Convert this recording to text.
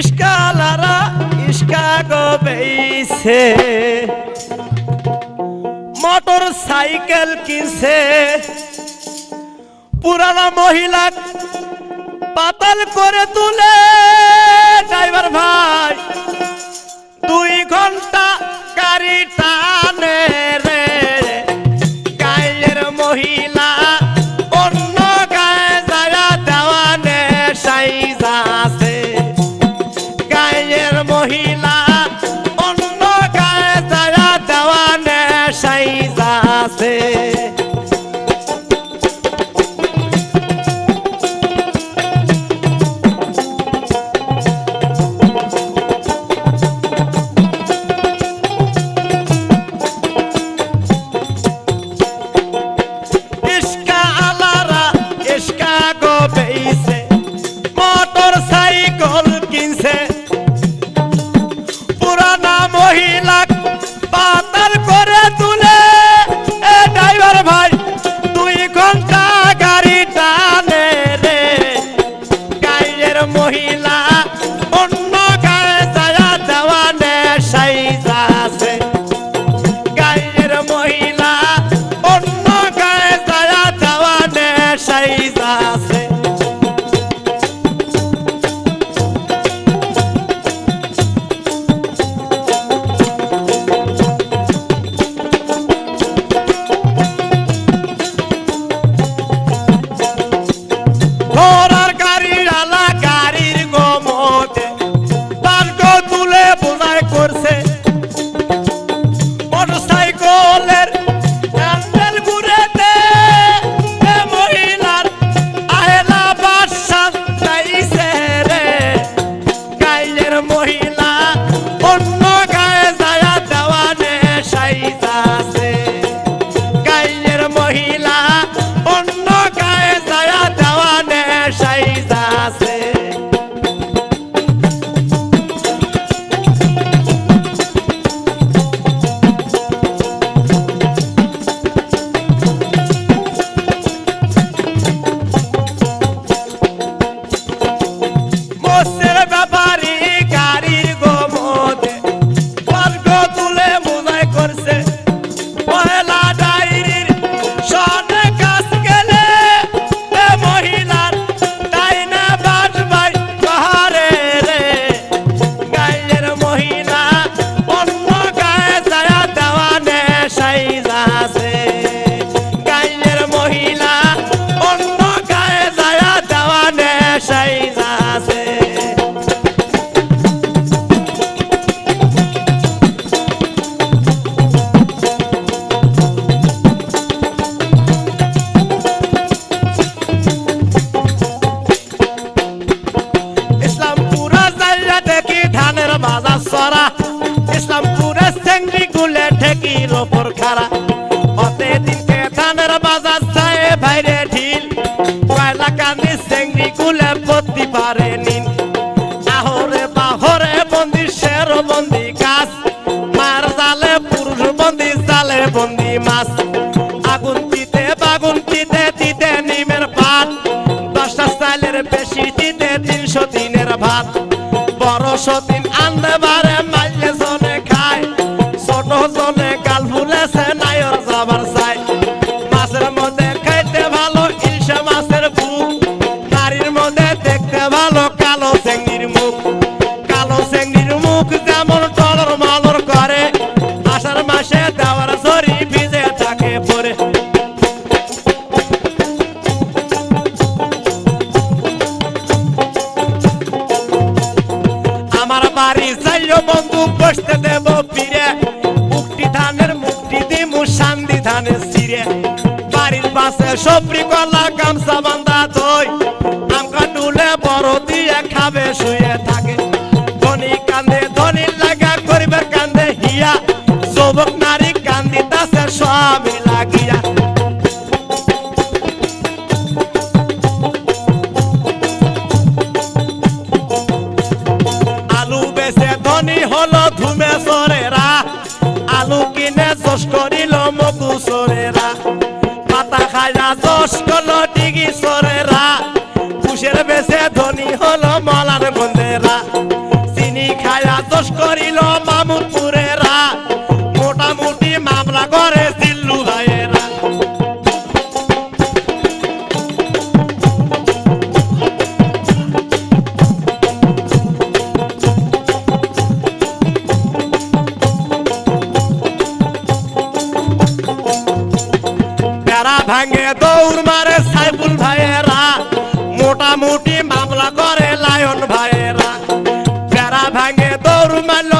ইস্কালারা ইস্কা গবেইছে motor cycle কিনছে পুরানা মহিলা পাতাল করে তুলে ড্রাইভার ভাই 2 ঘন্টা গাড়ি টানে রে গায়ের মহিলা অন্য গায়ে যারা দেওয়ানে সাইজা আছে গায়ের মহিলা অন্য গায়ে যারা দেওয়ানে সাইজা আছে মোটর সাইকেল কিনছে পুরানা মহিলা পাতার করে তুলে ড্রাইভার ভাই 2 ঘন্টা গাড়ি টানে রে গায়ের মহিলা অন্য গায়ে যায়া দেওয়ানে সাইজা আছে গায়ের মহিলা অন্য গায়ে যায়া দেওয়ানে সাইজা আছে মহিলা অন্য গায়ে যায়া দেওয়ানে সাইজা আছে গায়ের মহিলা অন্য গায়ে যায়া দেওয়ানে সাইজা আছে ইসলামপুরে চেংড়ি গুলে ঠেকিল ওপর খারা অতে দিনকে ধানের বাজার যায় ভাইরে ঢিল কয়লা কান্দি চেংড়ি গুলে পত্তি পারে নিন আহরে বাহরে বন্দি শের বন্দি গাছ মার জালে পুরুষ বন্দি জালে বন্দি মাছ আগুন দিতে বাগুন দিতে দিতে নিমের পাত 10টা চালের বেশি দিতে 300 দিনের ভাত বড় সদিন আনতে পারে মাইলে জনে খায় ছোট জনে গাল ফুলেছে নাইর যাবার চাই মাছের মধ্যে খাইতে ভালো ইলশা মাছের বুক নারীর মধ্যে দেখতে ভালো কালো চেংড়ির মুখ কালো চেংড়ির মুখ যেমন টলর মালর করে আষাঢ় মাসে দেওয়ার ঝরি ভিজে থাকে পরে বাড়ি যাইও বন্ধু বসতে দেব ফিরে মুক্তি ধানের মুক্তি দিমু শান্তি ধানের সিরে বাড়ির পাশে সবরি কলা গামছা বান্ধা দই আমকা ডুলে বড় দিয়ে খাবে শুয়ে থাকে ধনী কান্দে ধনী লাগা করবে কান্দে হিয়া যুবক নারী কান্দি তাছে স্বামী লাগিয়া ধনী হলো ধুমে সরেরা আলু কিনে জোশ করিল মকু সরেরা পাতা খাইয়া জোশ করলো ডিগি সরেরা কুশের বেশে ধনী হলো মলার গন্ধেরা দোষ করিল মামুনপুরেরা, মোটামুটি মামলা করে জিল্লু ভাইয়েরা। বেড়া ভাঙে দৌড় মারে সাইফুল ভাইয়েরা, মোটামুটি মামলা করে লায়ন ভাইয়েরা। বেড়া ভাঙে দৌড় মারল